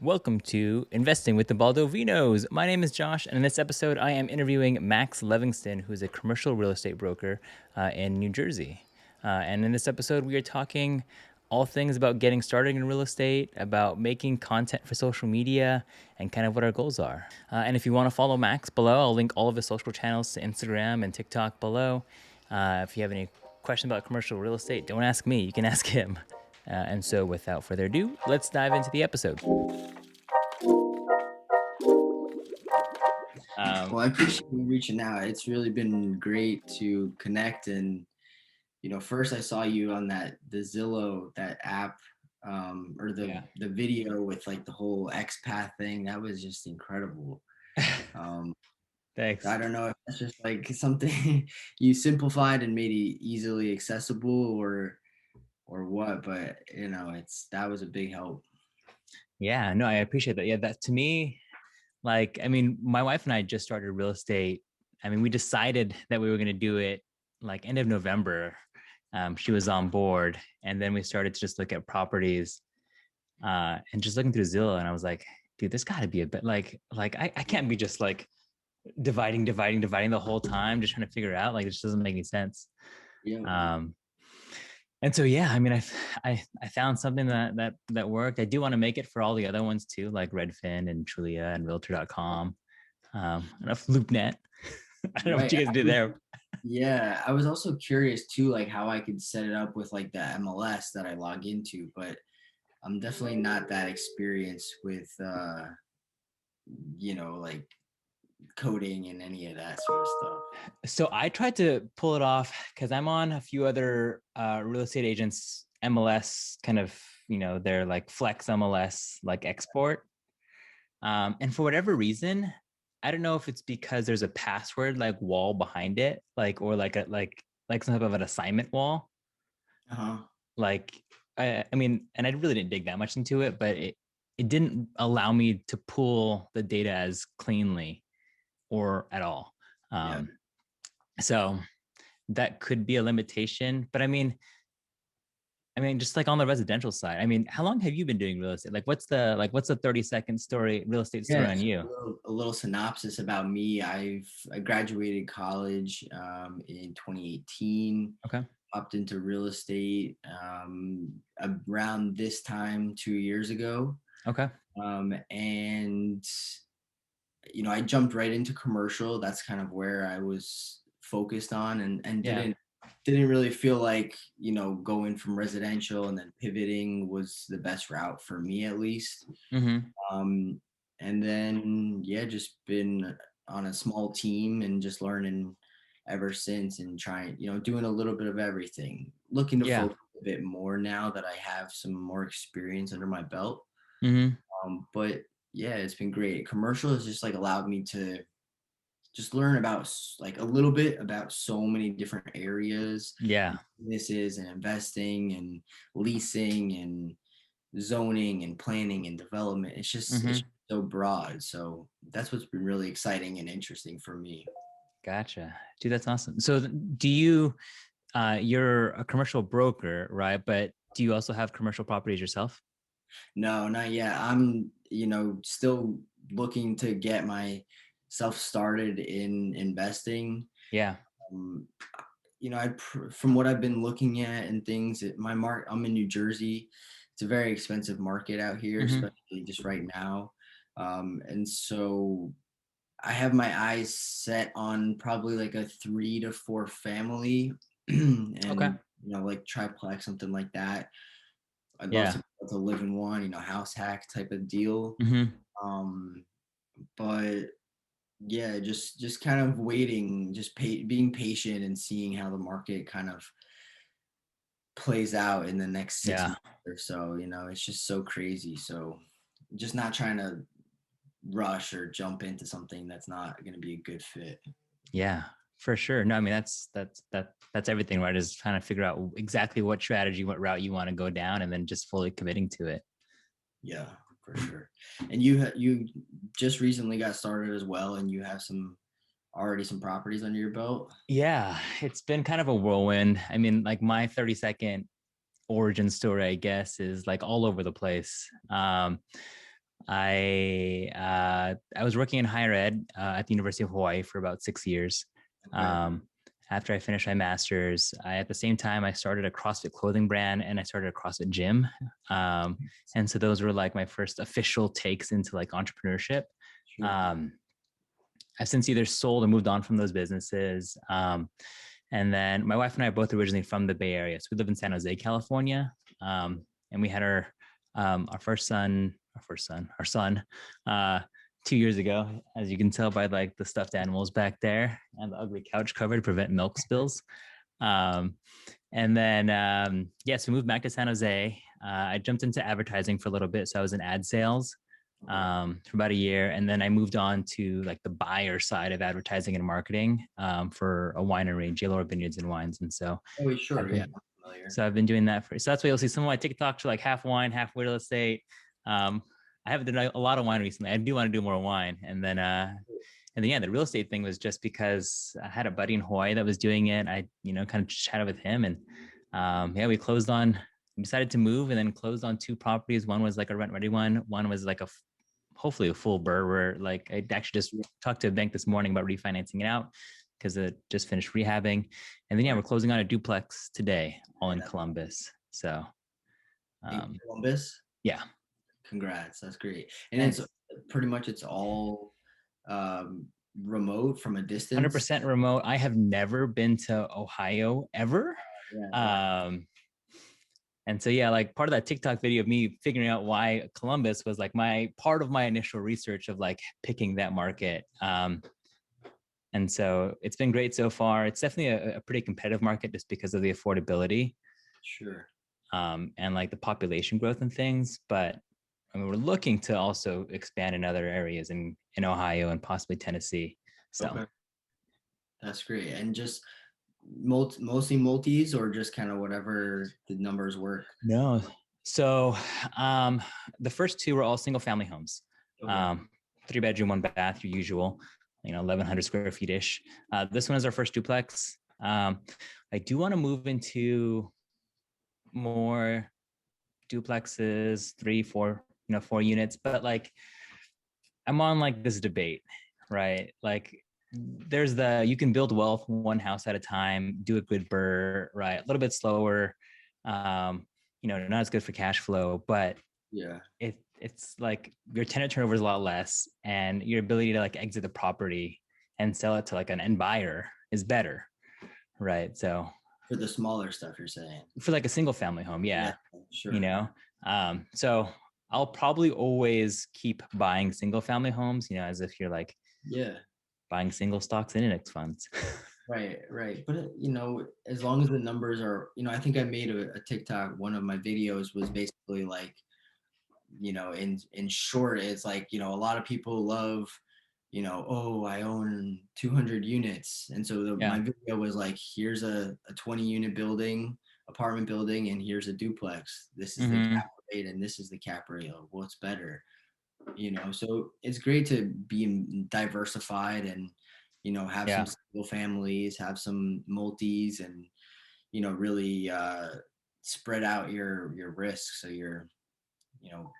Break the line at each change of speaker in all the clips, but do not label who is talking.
Welcome to Investing with the Baldovinos. My name is Josh, and in this episode, I am interviewing Max Levinston, who's a commercial real estate broker in New Jersey. And in this episode, we are talking all things about getting started in real estate, about making content for social media, and kind of what our goals are. And if you want to follow Max below, I'll link all of his social channels to Instagram and TikTok below. If you have any question about commercial real estate, don't ask me, you can ask him. And so without further ado, let's dive into the episode.
Well, I appreciate you reaching out. It's really been great to connect. And, first I saw you on the Zillow, that app, or the video with like the whole XPath thing. That was just incredible.
Thanks.
I don't know if that's just like something you simplified and made it easily accessible or what, but that was a big help.
Yeah, no, I appreciate that. Yeah, that to me, like, I mean, my wife and I just started real estate. I mean, we decided that we were going to do it like end of November. She was on board, and then we started to just look at properties and just looking through Zillow. And I was like, dude, this got to be a bit I can't be just like dividing the whole time, just trying to figure out, like, it just doesn't make any sense.
Yeah.
And so, yeah, I mean, I found something that worked. I do want to make it for all the other ones too, like Redfin and Trulia and Realtor.com, and Loopnet. I don't know what you guys do there.
Yeah, I was also curious too, like how I could set it up with like the MLS that I log into, but I'm definitely not that experienced with like coding and any of that sort of stuff.
So I tried to pull it off because I'm on a few other real estate agents MLS kind of, they're like Flex MLS, like export. And for whatever reason, I don't know if it's because there's a password like wall behind it, or like some type of an assignment wall.
Uh-huh.
Like, I mean, and I really didn't dig that much into it, but it didn't allow me to pull the data as cleanly or at all.
Yeah.
So that could be a limitation, but I mean, just like on the residential side, I mean, how long have you been doing real estate? Like, what's the 30-second story, real estate story on
So
you?
a little synopsis about me. I graduated college in 2018.
Okay.
Hopped into real estate around this time 2 years ago.
Okay.
And I jumped right into commercial. That's kind of where I was focused on, and
Yeah.
didn't really feel like going from residential and then pivoting was the best route for me, at least.
Mm-hmm.
And then just been on a small team and just learning ever since, and trying doing a little bit of everything, looking to
Yeah.
focus a bit more now that I have some more experience under my belt.
Mm-hmm.
But yeah, it's been great. Commercial has just like allowed me to just learn about like a little bit about so many different areas,
Yeah.
businesses and investing and leasing and zoning and planning and development. It's
Mm-hmm.
so broad. So that's what's been really exciting and interesting for me.
Gotcha. Dude, that's awesome. So do you, you're a commercial broker, right? But do you also have commercial properties yourself?
No, not yet. I'm, still looking to get myself started in investing.
Yeah.
Um, from what I've been looking at and things, I'm in New Jersey. It's a very expensive market out here,
Mm-hmm.
especially just right now. And so I have my eyes set on probably like a 3 to 4 family
Okay.
and, like triplex, something like that. I'd love
Yeah.
to be able to live in one, house hack type of deal.
Mm-hmm.
Um, but yeah, just kind of waiting, just being patient and seeing how the market kind of plays out in the next 6 months
Yeah.
or so. It's just so crazy. So just not trying to rush or jump into something that's not going to be a good fit.
Yeah, for sure. No, I mean, that's everything, right? Is trying to figure out exactly what strategy, what route you want to go down, and then just fully committing to it.
Yeah, for sure. And you just recently got started as well, and you have already some properties under your belt.
Yeah, it's been kind of a whirlwind. I mean, like my 30-second origin story, I guess, is like all over the place. I was working in higher ed at the University of Hawaii for about 6 years.
Okay.
After I finished my master's, at the same time I started a CrossFit clothing brand and I started a CrossFit gym. Um, and so those were like my first official takes into like entrepreneurship.
Sure.
Um, I've since either sold or moved on from those businesses. And then my wife and I are both originally from the Bay Area. So we live in San Jose, California. And we had our son, uh, 2 years ago, as you can tell by like the stuffed animals back there and the ugly couch cover to prevent milk spills. Um, and then, yes, we moved back to San Jose. I jumped into advertising for a little bit. So I was in ad sales
Okay.
for about a year. And then I moved on to like the buyer side of advertising and marketing for a winery, J. Lord Vineyards and Wines. And so
Oh, sure.
I've
Yeah,
been,
I'm familiar.
so I've been doing that so that's why you'll see some of my TikToks are like half wine, half real estate. Um, I haven't done a lot of wine recently. I do want to do more wine. And then yeah, the real estate thing was just because I had a buddy in Hawaii that was doing it. I, kind of chatted with him and yeah, we decided to move and then closed on two properties. One was like a rent ready one. One was like hopefully a full burr where like I actually just
Yeah.
talked to a bank this morning about refinancing it out because it just finished rehabbing. And then yeah,
Right.
we're closing on a duplex today, all in
Right.
Columbus. So
In
um,
Columbus.
yeah,
Congrats. That's great. And it's
thanks.
pretty much it's all um, remote from a distance.
100% remote. I have never been to Ohio ever.
Yeah. Yeah.
Um, and so yeah, like part of that TikTok video of me figuring out why Columbus was like my part of my initial research of like picking that market. And so it's been great so far. It's definitely a pretty competitive market just because of the affordability
Sure.
and like the population growth and things. But I mean, we're looking to also expand in other areas in Ohio and possibly Tennessee. So
Okay. That's great. And just mostly multis or just kind of whatever the numbers work.
no. So the first two were all single family homes.
Okay.
Um, 3 bedroom, 1 bath, your usual, 1,100 square feet ish. This one is our first duplex. I do want to move into more duplexes, 3, 4, 4 units, but like I'm on like this debate, right? Like you can build wealth one house at a time, do a good burr, right? A little bit slower, not as good for cash flow, but
Yeah.
it's like your tenant turnover is a lot less and your ability to like exit the property and sell it to like an end buyer is better, right? So
For the smaller stuff you're saying.
for like a single family home,
Yeah.
yeah, you
Sure.
know. So I'll probably always keep buying single family homes, as if you're like
Yeah.
buying single stocks and index funds.
Right, right. But as long as the numbers are, I think I made a TikTok. One of my videos was basically like, in short, it's like, a lot of people love, oh, I own 200 units. And so
Yeah.
my video was like, here's a 20 unit building, apartment building, and here's a duplex. This is the
Mm-hmm.
cap rate and this is the cap rate of what's better. So it's great to be diversified and have some
Yeah.
single families, have some multis, and really spread out your risks so you're you know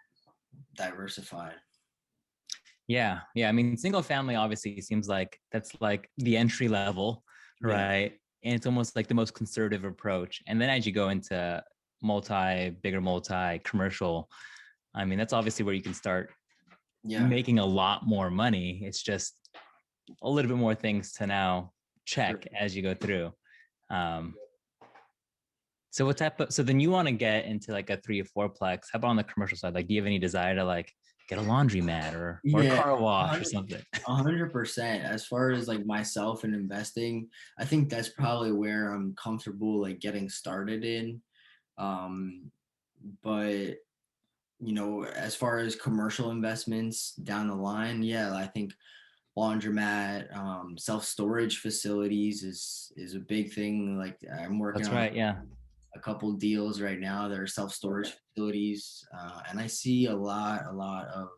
diversified.
Yeah. Yeah. I mean, single family obviously seems like that's like the entry level,
Yeah.
right? And it's almost like the most conservative approach. And then as you go into bigger multi, commercial, I mean, that's obviously where you can start
Yeah.
making a lot more money. It's just a little bit more things to now
Sure.
check as you go through. Um, so then you want to get into like a 3 or 4 plex. How about on the commercial side? Like, do you have any desire to like get a laundromat or a
Yeah.
car wash or something?
100%. As far as like myself and investing, I think that's probably where I'm comfortable like getting started in. Um, but as far as commercial investments down the line, yeah, I think laundromat, self-storage facilities is a big thing. Like I'm working
That's
on
right. Yeah.
a couple deals right now that are self-storage facilities, and I see a lot of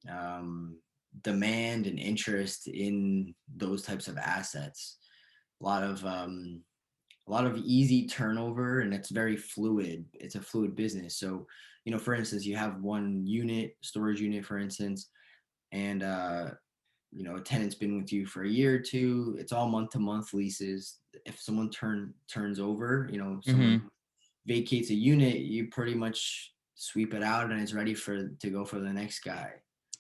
um, demand and interest in those types of assets. A lot of a lot of easy turnover, and it's very fluid. It's a fluid business. So, for instance, you have one unit, storage unit, for instance, and a tenant's been with you for a year or two. It's all month to month leases. If someone turns over, someone vacates a unit, you pretty much sweep it out and it's ready to go for the next guy.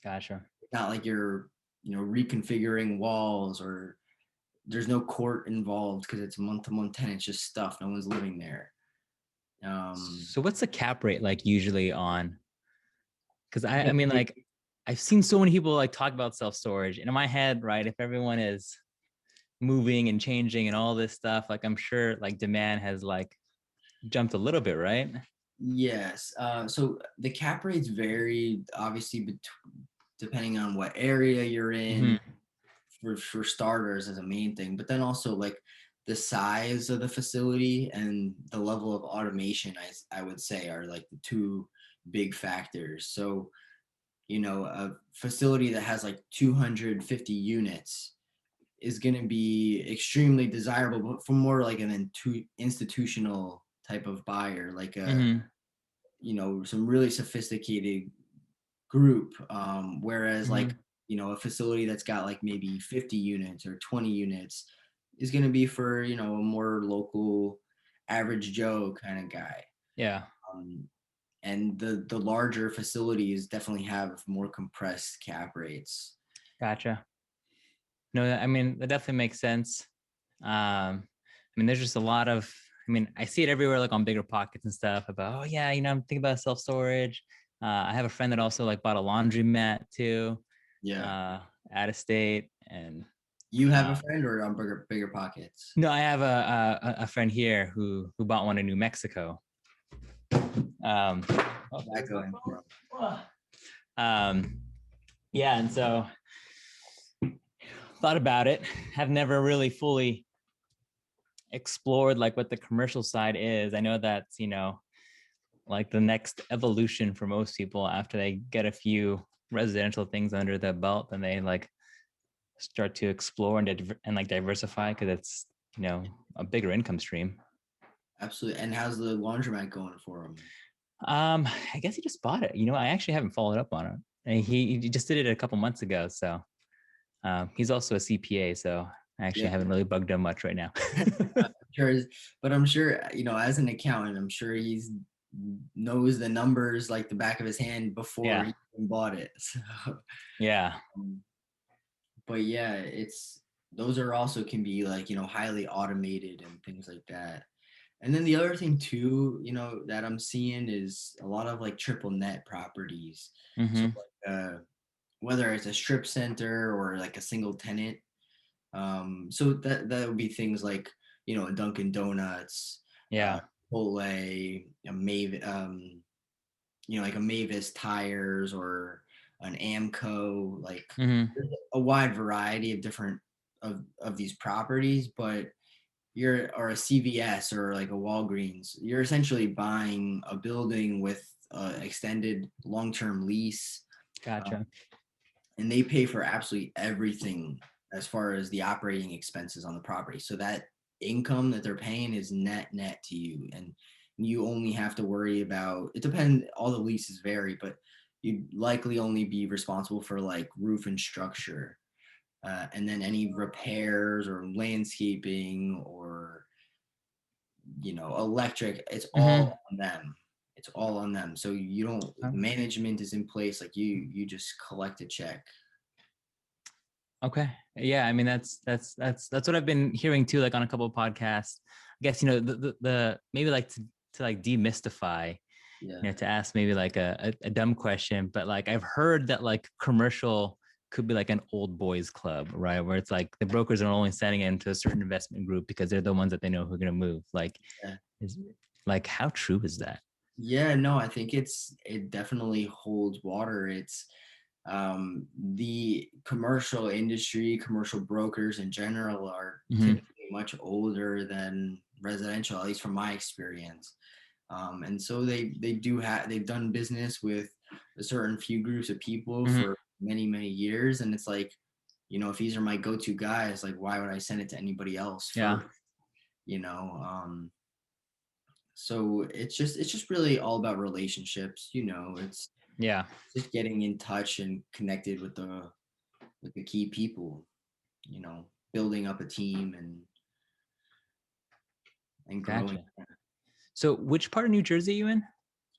Gotcha.
It's not like you're, reconfiguring walls, or there's no court involved because it's month to month tenant. It's just stuff. No one's living there.
So what's the cap rate like usually on? Because I mean, like, I've seen so many people like talk about self storage, and in my head, right, if everyone is moving and changing and all this stuff, like I'm sure like demand has like jumped a little bit, right?
Yes. So the cap rates vary, obviously, depending on what area you're in.
Mm-hmm.
For starters, as a main thing, but then also like the size of the facility and the level of automation, I would say, are like the two big factors. So, a facility that has like 250 units is going to be extremely desirable, but for more like an institutional type of buyer, like
Mm-hmm.
some really sophisticated group. Whereas
Mm-hmm.
like, a facility that's got like maybe 50 units or 20 units is going to be for, a more local average Joe kind of guy.
Yeah.
Um, and the larger facilities definitely have more compressed cap rates.
Gotcha. No, I mean, that definitely makes sense. I mean, there's just a lot of, I mean, I see it everywhere, like on Bigger Pockets and stuff about, oh yeah, I'm thinking about self storage. I have a friend that also like bought a laundry mat too,
Yeah.
uh, out of state. And
You have a
uh,
friend, or on bigger pockets?
no, I have a friend here who bought one in New Mexico. Um, oh,
That going for
um, yeah, and so thought about it. Have never really fully explored like what the commercial side is. I know that's, like the next evolution for most people after they get a few residential things under the belt, then they like start to explore and like diversify because it's, a bigger income stream.
Absolutely. And how's the laundromat going for him?
I guess he just bought it. I actually haven't followed up on it. And he just did it a couple months ago. So he's also a CPA. So I actually
Yeah.
haven't really bugged him much right now.
Sure, but I'm sure, as an accountant, I'm sure he's knows the numbers like the back of his hand before
Yeah.
he even bought it. So,
Yeah.
um, but yeah, those are also can be like, highly automated and things like that. And then the other thing too, that I'm seeing is a lot of like triple net properties. So
Mm-hmm.
like, whether it's a strip center or like a single tenant. So that would be things like, a Dunkin' Donuts, uh,
Yeah.
Chipotle, a Mavis, like a Mavis Tires, or an Amco, like
Mm-hmm.
there's a wide variety of different of these properties. But or a CVS or like a Walgreens, you're essentially buying a building with extended long-term lease. uh,
Gotcha.
and they pay for absolutely everything as far as the operating expenses on the property. So that income that they're paying is net to you, and you only have to worry about, it depends, all the leases vary, but you'd likely only be responsible for like roof and structure, and then any repairs or landscaping or electric. It's
Mm-hmm.
all on them. It's all on them. So you don't, management is in place, like you just collect a check.
Okay. Yeah. I mean, that's what I've been hearing too, like on a couple of podcasts. I guess, the maybe like to like demystify,
Yeah.
to ask maybe like a dumb question, but like I've heard that like commercial could be like an old boys club, right? Where it's like the brokers are only sending it into a certain investment group because they're the ones that they know who are going to move. Like,
Yeah.
is like, how true is that?
Yeah, no, I think it definitely holds water. It's the commercial industry, commercial brokers in general are
Mm-hmm.
typically much older than residential, at least from my experience. And so they've done business with a certain few groups of people
Mm-hmm.
for many years, and it's like, if these are my go-to guys, like why would I send it to anybody else
Yeah.
first? you know. So it's just really all about relationships, you know. It's
Yeah.
just getting in touch and connected with the key people, you know, building up a team and growing.
Gotcha. So which part of New Jersey are you in?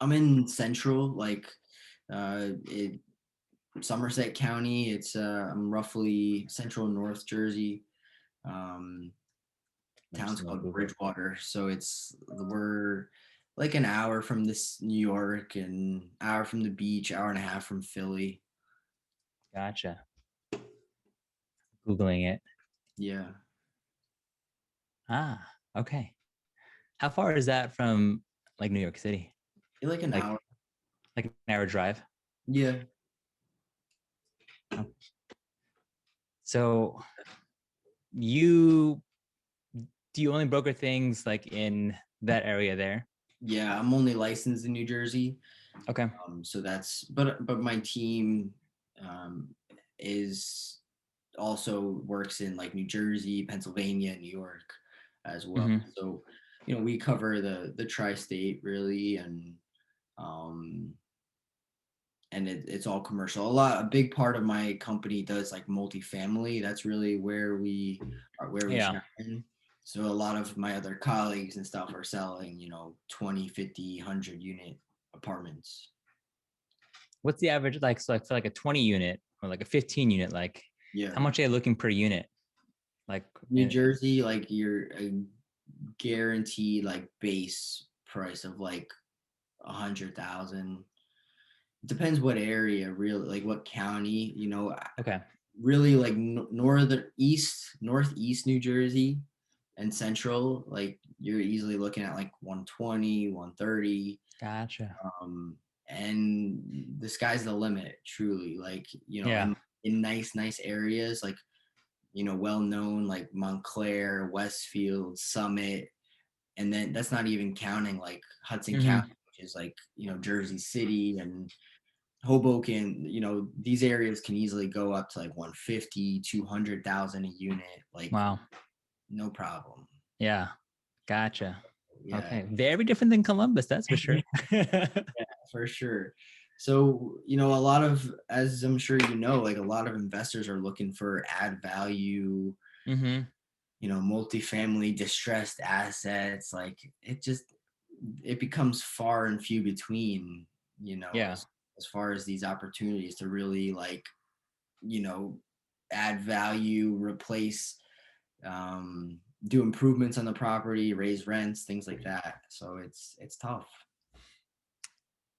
I'm in central, like it Somerset County. It's I'm roughly central North Jersey. Um,
I'm just
town's
gonna
called
Google.
Bridgewater, so we're like an hour from this New York, and hour from the beach, hour and a half from Philly.
Gotcha. Googling it.
Yeah,
Ah, okay. How far is that from like New York City?
like an hour.
Like like an hour drive?
Yeah,
Oh. So you do you only broker things like in that area there?
yeah. I'm only licensed in New Jersey,
Okay.
so that's but my team um, is also works in like New Jersey, Pennsylvania, New York as well.
Mm-hmm.
So, you know, we cover the tri-state really, um, and it's all commercial. A big part of my company does like multifamily. That's really where we
Yeah.
shine. So a lot of my other colleagues and stuff are selling, you know, 20, 50, 100 unit apartments.
What's the average like so like for like a 20 unit or like a 15 unit, like
Yeah.
how much are you looking per unit? Like
New Jersey, like you're a guaranteed like base price of like 100,000. Depends what area, really, like what county, you know.
okay.
Really, like northeast New Jersey and central, like you're easily looking at like 120, 130.
Gotcha.
Um, and the sky's the limit, truly. Like, you know,
Yeah.
in nice areas, like, you know, well known, like Montclair, Westfield, Summit, and then that's not even counting like Hudson County,
Mm-hmm.
which is like, you know, Jersey City and Hoboken. You know, these areas can easily go up to like 150, 200,000 a unit, like
Wow.
no problem.
Yeah. Gotcha.
Yeah,
Okay. Very different than Columbus, that's for sure.
yeah, for sure. So, you know, a lot of, as I'm sure you know, like a lot of investors are looking for add value,
Mm-hmm.
you know, multifamily distressed assets. Like it becomes far and few between, you know,
Yeah.
as far as these opportunities to really like, you know, add value, replace, um, do improvements on the property, raise rents, things like that. So it's tough.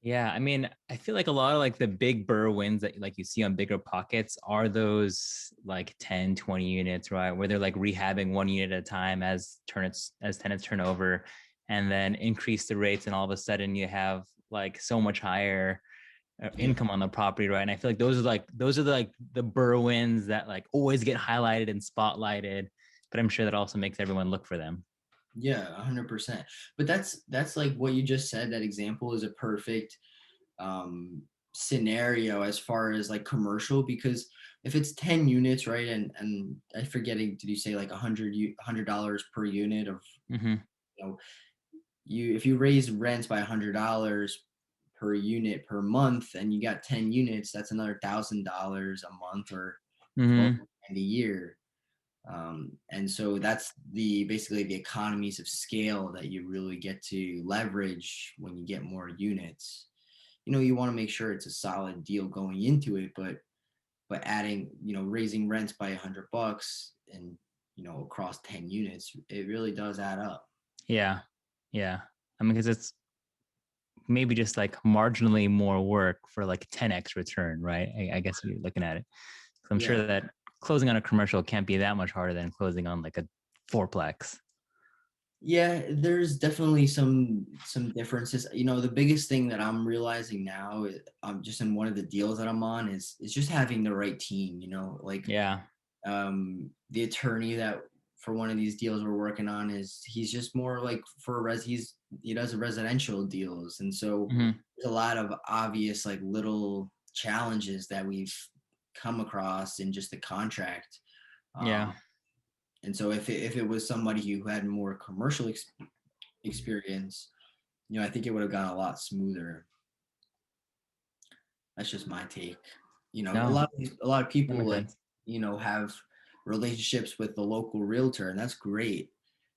Yeah, I mean, I feel like a lot of like the big Burwins that like you see on bigger pockets are those like 10, 20 units, right? Where they're like rehabbing one unit at a time as tenants turn over and then increase the rates and all of a sudden you have like so much higher
Yeah.
income on the property, right? And I feel like those are like the Burwins that like always get highlighted and spotlighted, but I'm sure that also makes everyone look for them.
Yeah, 100%. But that's like what you just said. That example is a perfect um, scenario as far as like commercial, because if it's 10 units, right, and I forgetting, did you say like $100 per unit of,
Mm-hmm.
you know, you if you raise rents by $100 per unit per month and you got 10 units, that's another $1,000 a month or twelve
Mm-hmm.
a year. And so that's the basically the economies of scale that you really get to leverage when you get more units. You know, you want to make sure it's a solid deal going into it, but adding, you know, raising rents by $100 and, you know, across 10 units, it really does add up.
Yeah. Yeah. I mean, because it's maybe just like marginally more work for like 10x return, right? I guess if you're looking at it. So I'm
Yeah.
sure that closing on a commercial can't be that much harder than closing on like a fourplex.
Yeah, there's definitely some differences. You know, the biggest thing that I'm realizing now, just in one of the deals that I'm on, is just having the right team. You know, like
Yeah.
the attorney that for one of these deals we're working on he's just more like for he does residential deals, and so
Mm-hmm.
there's a lot of obvious like little challenges that we've come across in just the contract.
Yeah.
Um, And so if it was somebody who had more commercial experience, I think it would have gone a lot smoother. That's just my take.
No,
A lot of
that
people
makes
like,
sense.
have relationships with the local realtor, and that's great.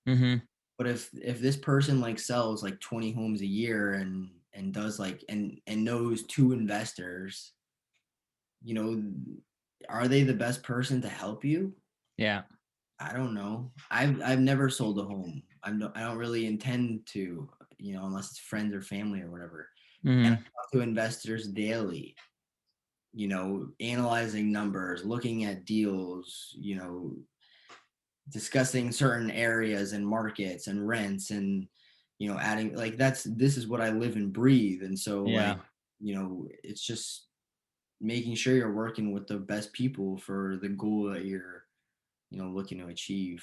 Mm-hmm.
But if this person like sells like 20 homes a year and does like and knows two investors, you know, are they the best person to help you?
Yeah.
I don't know. I've never sold a home. I don't really intend to, unless it's friends or family or whatever. And I
Mm-hmm.
talk to investors daily, analyzing numbers, looking at deals, discussing certain areas and markets and rents and, adding like this is what I live and breathe. And so like,
Yeah.
it's just making sure you're working with the best people for the goal that you're, looking to achieve.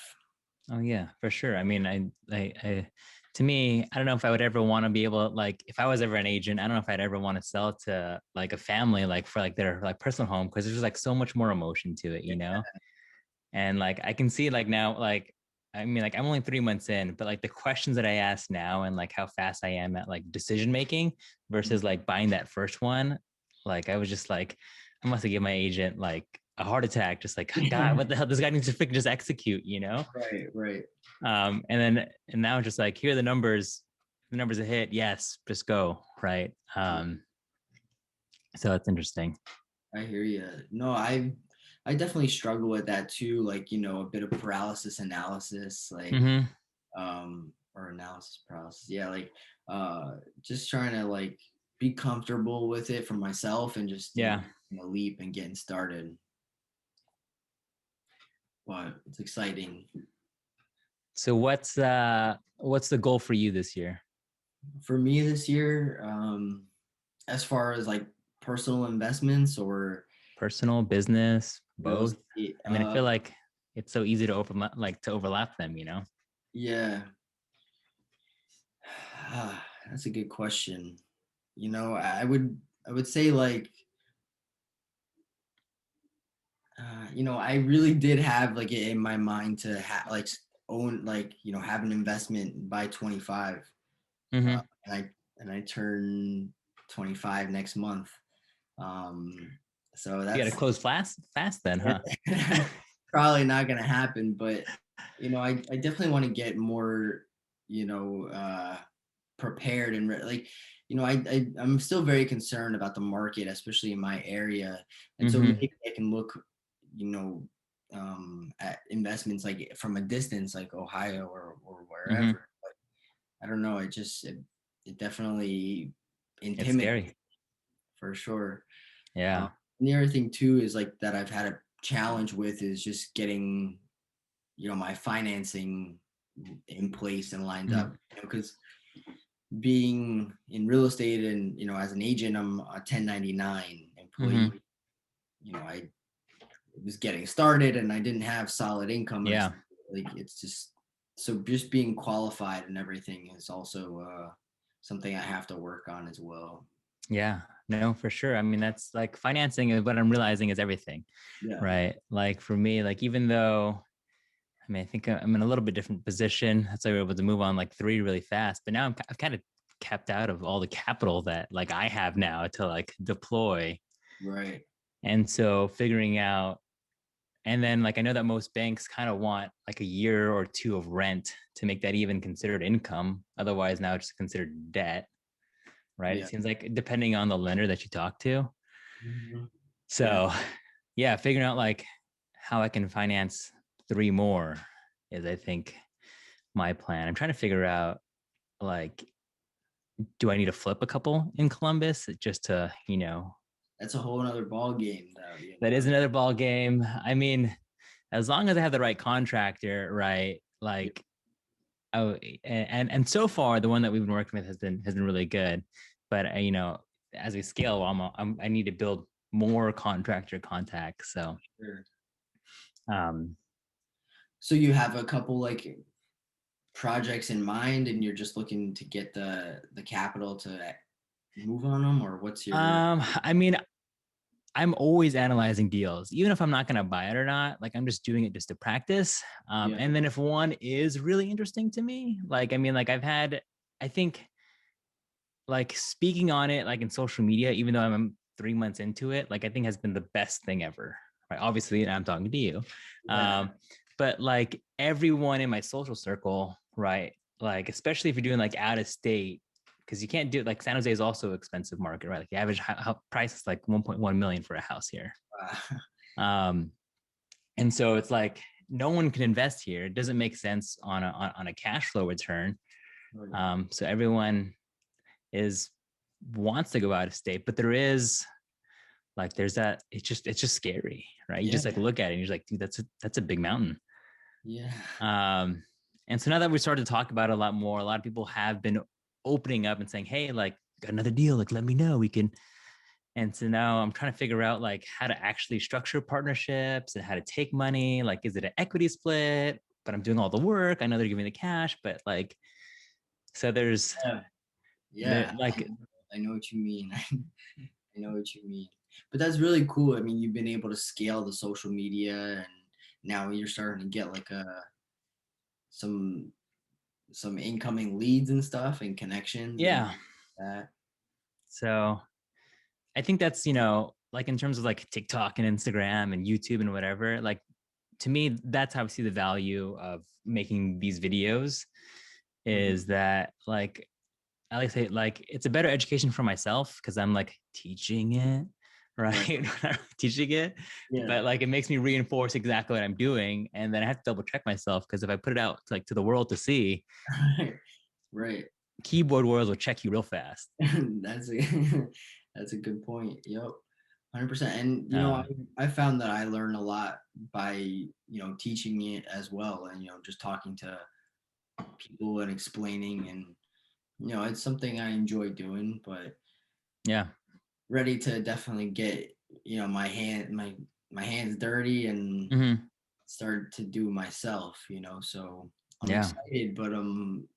Oh yeah, for sure. I mean, to me, I don't know if I would ever want to be able to, like, if I was ever an agent, I don't know if I'd ever want to sell to like a family, like for like their like personal home, because there's just like so much more emotion to it, you know? And like I can see like now, like I mean, like I'm only 3 months in, but like the questions that I ask now and like how fast I am at like decision making versus like buying that first one, like I was just like, I must have given my agent like a heart attack, just like God, what the hell? This guy needs to freaking just execute, you know?
Right, right.
And now just like here are the numbers a hit, yes, just go, right? So that's interesting.
I hear you. No, I definitely struggle with that too. Like, a bit of paralysis analysis, like,
Mm-hmm.
or analysis paralysis. Yeah, like, just trying to like be comfortable with it for myself and just,
Yeah.
leap and getting started. But it's exciting.
So what's the goal for you this year?
For me this year, as far as like personal investments or
Personal, business,
real
both?
estate,
I mean, I feel like it's so easy to overlap them, you know?
yeah. That's a good question. I would say like I really did have like it in my mind to like own like have an investment by 25.
Mm-hmm.
And I turn 25 next month. Um so
You got to
that's
close fast then, huh?
probably not gonna happen, but I definitely want to get more, you know, prepared and like, I'm still very concerned about the market, especially in my area, and so
Mm-hmm.
maybe I can look, at investments like from a distance, like Ohio or
Mm-hmm.
wherever. But I don't know. It definitely
It's
intimidates
scary.
for sure.
Yeah.
And the other thing too is like that I've had a challenge with is just getting, my financing in place and lined
Mm-hmm.
up, because being in real estate and as an agent, I'm a 1099 employee.
Mm-hmm.
I was getting started and I didn't have solid income, and
Yeah.
like it's just so just being qualified and everything is also something I have to work on as well.
Yeah. No, for sure. I mean, that's like financing is what I'm realizing is everything,
Yeah.
right? Like for me, like even though I mean, I think I'm in a little bit different position. That's why we were able to move on like three really fast. But now I've kind of kept out of all the capital that like I have now to like deploy.
Right.
And so figuring out, and then like I know that most banks kind of want like a year or two of rent to make that even considered income. Otherwise, now it's considered debt, right? It
Yeah.
seems like depending on the lender that you talk to.
Mhm. Yeah.
So, yeah, figuring out like how I can finance three more is, I think, my plan. I'm trying to figure out like, do I need to flip a couple in Columbus just to,
That's a whole other ball game though,
that is another ball game. I mean, as long as I have the right contractor, right?
Yeah.
Like, oh, and so far the one that we've been working with has been really good. But as we scale, I need to build more contractor contacts. So,
Sure.
um,
So you have a couple like projects in mind and you're just looking to get the capital to move on them, or what's your
I mean, I'm always analyzing deals, even if I'm not going to buy it or not. Like I'm just doing it just to practice.
Yeah.
And then if one is really interesting to me, like, I mean, like I think like speaking on it, like in social media, even though I'm 3 months into it, like I think has been the best thing ever. Right. Obviously, I'm talking to you.
Yeah.
But like everyone in my social circle, right? Like, especially if you're doing like out of state, because you can't do it. Like San Jose is also an expensive market, right? Like the average price is like 1.1 million for a house here. Um, and so it's like no one can invest here. It doesn't make sense on a cash flow return. So everyone is wants to go out of state, but there is like there's that it's just scary, right? You just like look at it and you're like, dude, that's a big mountain.
Yeah.
And so now that we started to talk about it a lot more, a lot of people have been opening up and saying, hey, like got another deal, like let me know, we can. And so now I'm trying to figure out like how to actually structure partnerships and how to take money. Like, is it an equity split? But I'm doing all the work. I know they're giving the cash, but like, so there's
Yeah.
there
Yeah.
like,
I know what you mean. I know what you mean. But that's really cool. I mean, you've been able to scale the social media, and now you're starting to get like some some incoming leads and stuff and connections and
yeah.
that.
So I think that's, like in terms of like TikTok and Instagram and YouTube and whatever, like to me, that's how I see the value of making these videos
Mhm.
is that like I like to say like it's a better education for myself because I'm like teaching it,
Right.
right? Teaching it.
Yeah.
But like it makes me reinforce exactly what I'm doing. And then I have to double check myself because if I put it out like to the world to see,
Right.
keyboard warriors will check you real fast.
That's a that's a good point. Yep. 100%. And
Uh,
I found that I learned a lot by, teaching it as well, and just talking to people and explaining, and it's something I enjoy doing, but
yeah.
ready to definitely get, my hands dirty and
Hmm.
start to do myself, so I'm
Yeah.
excited, but I'm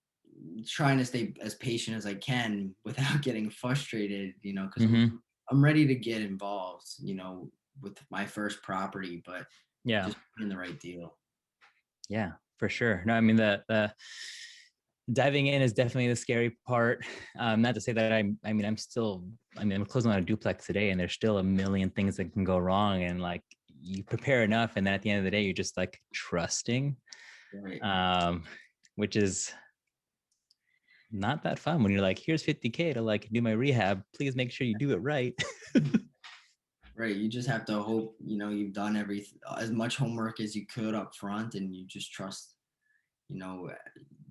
trying to stay as patient as I can without getting frustrated, because
Hmm.
I'm ready to get involved, with my first property, but
Yeah.
just in the right deal.
Yeah, for sure. No, I mean the diving in is definitely the scary part. Not to say that I'm closing on a duplex today and there's still a million things that can go wrong. And like you prepare enough and then at the end of the day, you're just like trusting,
Right.
um, which is not that fun when you're like, here's 50K to like do my rehab. Please make sure you do it right.
Right. You just have to hope, you've done as much homework as you could up front, and you just trust, you know,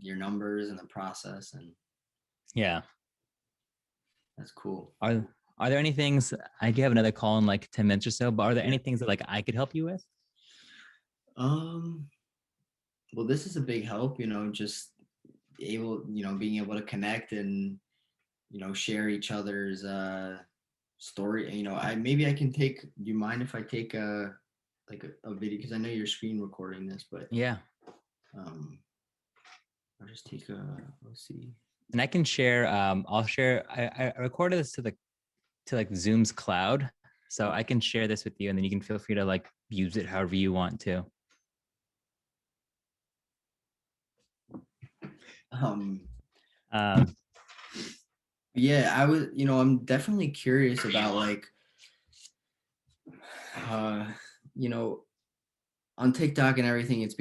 your numbers and the process, and
Yeah.
that's cool.
Are there any things I do have another call in like 10 minutes or so, but are there
Yeah.
any things that like I could help you with?
Um, well, this is a big help, just being able to connect and, share each other's story. I can take, do you mind if I take a video? Because I know you're screen recording this, but
Yeah.
um, I'll just take let's see.
And I can share, I'll share, I recorded this to like Zoom's cloud. So I can share this with you and then you can feel free to like use it however you want to.
Um,
Um,
yeah, I'm definitely curious about like, uh, you know, on TikTok and everything, it's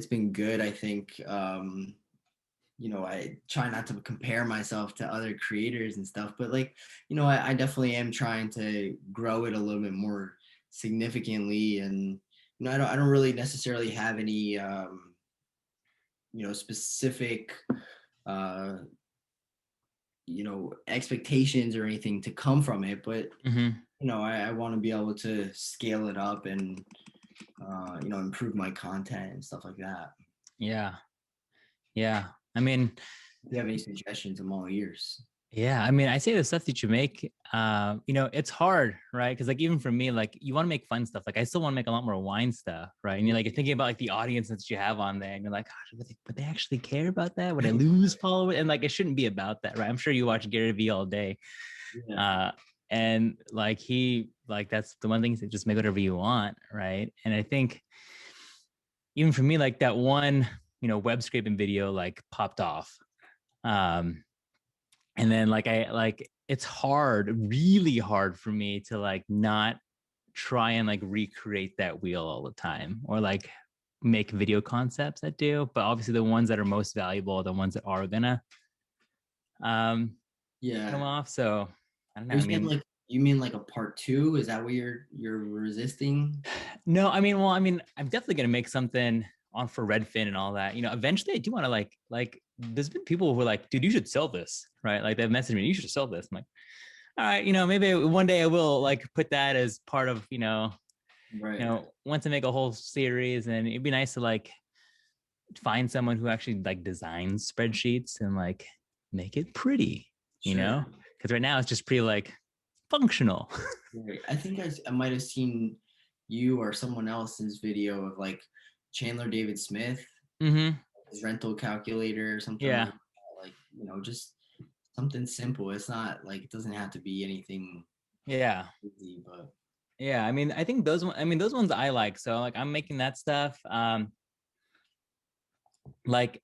been good. I think, I try not to compare myself to other creators and stuff, but like, I definitely am trying to grow it a little bit more significantly. And, I don't really necessarily have any, specific, uh, expectations or anything to come from it, but,
mhm.
I want to be able to scale it up and, improve my content and stuff like that.
Yeah. Yeah. I mean,
If you have any suggestions, I'm all ears.
yeah, I mean, I say the stuff that you make, it's hard, right? Because like even for me, like you want to make fun stuff. Like I still want to make a lot more wine stuff, right? And you're thinking about like the audience that you have on there, and you're like, gosh, would they actually care about that? Would I lose followers? And like it shouldn't be about that, right? I'm sure you watch Gary Vee all day,
Yeah.
uh, and like like that's the one thing to just make whatever you want, right? And I think even for me, like that one, web scraping video like popped off. Um, and then like it's hard, really hard for me to like not try and like recreate that wheel all the time or like make video concepts that do. But obviously the ones that are most valuable are the ones that are gonna um come
Yeah.
off. So I don't know.
You're
I
saying
mean,
like you mean like a part two? Is that what you're resisting?
no, I mean, well, I mean, I'm definitely gonna make something on for Redfin and all that. Eventually I do want to like there's been people who are like, dude, you should sell this, right? Like they've messaged me, you should sell this. I'm like, all right, maybe one day I will like put that as part of,
Right.
once I make a whole series, and it'd be nice to like find someone who actually like designs spreadsheets and like make it pretty,
Sure.
because right now it's just pretty like functional.
Right. I think I might have seen you or someone else's video of like Chandler David Smith,
Mm-hmm.
his rental calculator or something
Yeah.
like that. Like, just something simple. It's not like it doesn't have to be anything
Yeah.
crazy, but
Yeah. I mean, I think those ones I like. So like I'm making that stuff. Like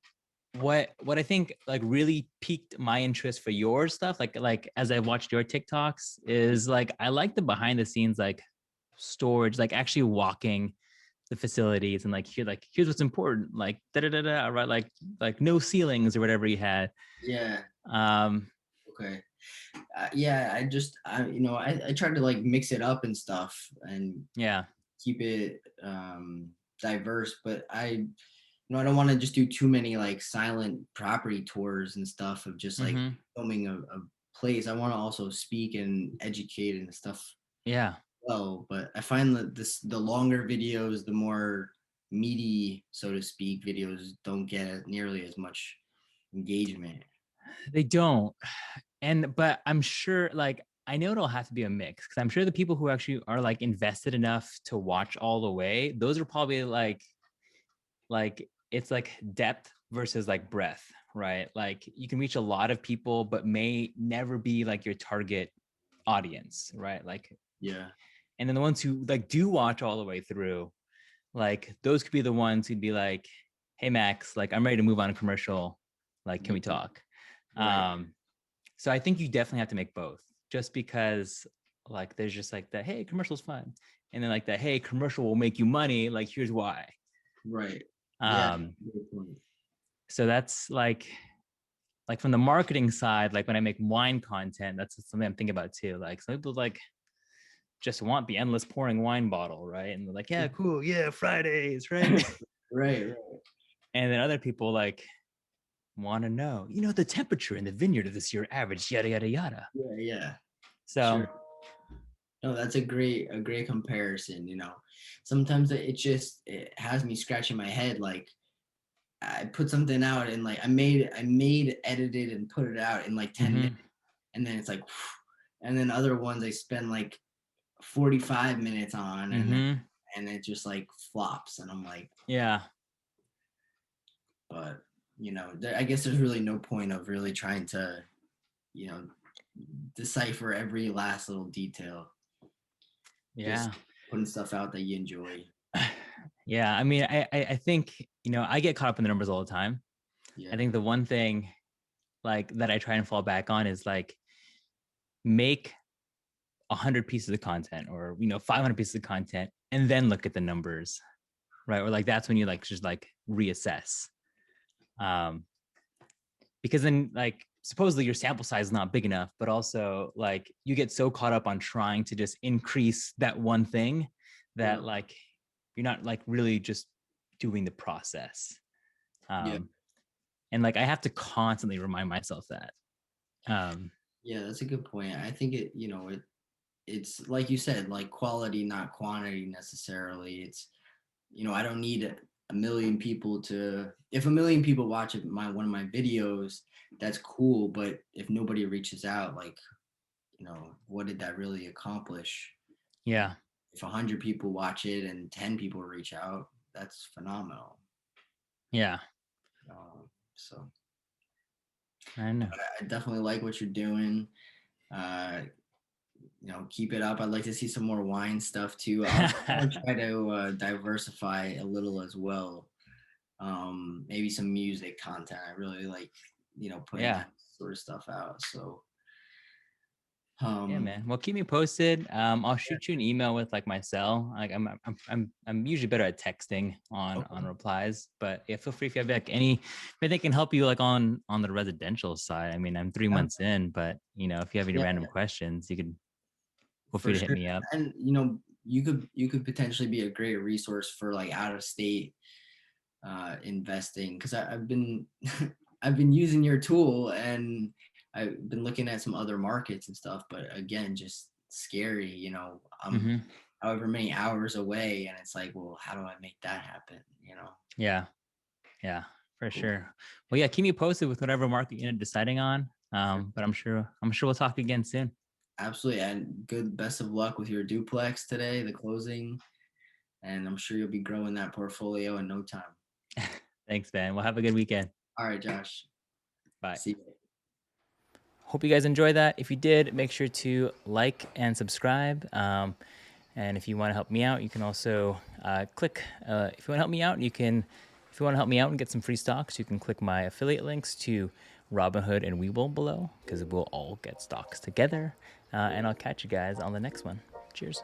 what I think like really piqued my interest for your stuff, like as I watched your TikToks, is like I like the behind the scenes like storage, like actually walking the facilities and here's what's important, like da da da da, right? Like no ceilings or whatever you had.
yeah.
Um,
Okay. Yeah, I tried to like mix it up and stuff and
yeah.
keep it diverse, but I don't want to just do too many like silent property tours and stuff of just like
Mm-hmm.
filming a place. I want to also speak and educate and stuff
Yeah.
well, but I find that the longer videos, the more meaty, so to speak, videos don't get nearly as much engagement.
They don't. But I'm sure like I know it'll have to be a mix because I'm sure the people who actually are like invested enough to watch all the way, those are probably like it's like depth versus like breadth, right? Like you can reach a lot of people, but may never be like your target audience, right? Like,
Yeah.
and then the ones who like do watch all the way through, like those could be the ones who'd be like, hey Max, like I'm ready to move on a commercial. Like, can we
Yeah.
talk?
Right.
Um, so I think you definitely have to make both, just because like there's just like the hey, commercial's fun. And then like the hey, commercial will make you money, like here's why.
Right. Yeah.
Um,
Good point.
so that's like from the marketing side, like when I make wine content, that's something I'm thinking about too. Like some people like just want the endless pouring wine bottle, right? And they're like, yeah, cool, yeah, Fridays, right?
Right. Right.
And then other people like want to know, the temperature in the vineyard of this year average, yada yada yada.
Yeah. Yeah.
So
Sure. No, that's a great comparison. Sometimes it has me scratching my head. Like I put something out and like I made edited and put it out in like 10 minutes,
mm-hmm,
and then it's like, and then other ones I spend like 45 minutes on,
mm-hmm,
and it just like flops, and I'm like,
yeah,
but I guess there's really no point of really trying to you know decipher every last little detail. Just
yeah.
putting stuff out that you enjoy.
Yeah, I mean, I think I get caught up in the numbers all the time. I
Yeah.
think the one thing like that I try and fall back on is like make 100 pieces of content or 500 pieces of content and then look at the numbers, right? Or like that's when you like just like reassess, um because then like supposedly your sample size is not big enough, but also like you get so caught up on trying to just increase that one thing
Yeah.
that like you're not like really just doing the process.
Yeah.
um and like I have to constantly remind myself that. um
Yeah, that's a good point. I think it's like you said, like quality, not quantity necessarily. I don't need a million people to. If a million people watch one of my videos, that's cool. But if nobody reaches out, like, what did that really accomplish? And
yeah,
if 100 people watch it and 10 people reach out, that's phenomenal.
yeah,
So
I know.
I definitely like what you're doing. Uh, keep it up. I'd like to see some more wine stuff too. I'll try to diversify a little as well. Maybe some music content. I really like, putting
Yeah.
that sort of stuff out. So,
Yeah, man. Well, keep me posted. I'll shoot you an email with like my cell. Like I'm usually better at texting on
okay.
replies, but yeah, feel free if you have like any, if they can help you like on the residential side. I mean, I'm 3 months in, but if you have any
Yeah,
random questions, you can feel
for
free to hit
sure.
me up.
And you could potentially be a great resource for like out of state investing, because I've been I've been using your tool, and I've been looking at some other markets and stuff, but again, just scary. I'm
Mm-hmm.
however many hours away, and it's like, well, how do I make that happen?
Yeah. Yeah, for
Cool.
sure. Well, yeah, keep me posted with whatever market you end up deciding on.
For
But I'm sure we'll talk again soon.
Absolutely, and best of luck with your duplex today, the closing, and I'm sure you'll be growing that portfolio in no time.
Thanks, man. Well, have a good weekend.
All right, Josh.
Bye.
See you.
Hope you guys enjoyed that. If you did, make sure to like and subscribe. And if you want to help me out, you can also click. If you want to help me out, you can. If you want to help me out and get some free stocks, you can click my affiliate links to Robinhood and WeBull below, because we'll all get stocks together. And I'll catch you guys on the next one. Cheers.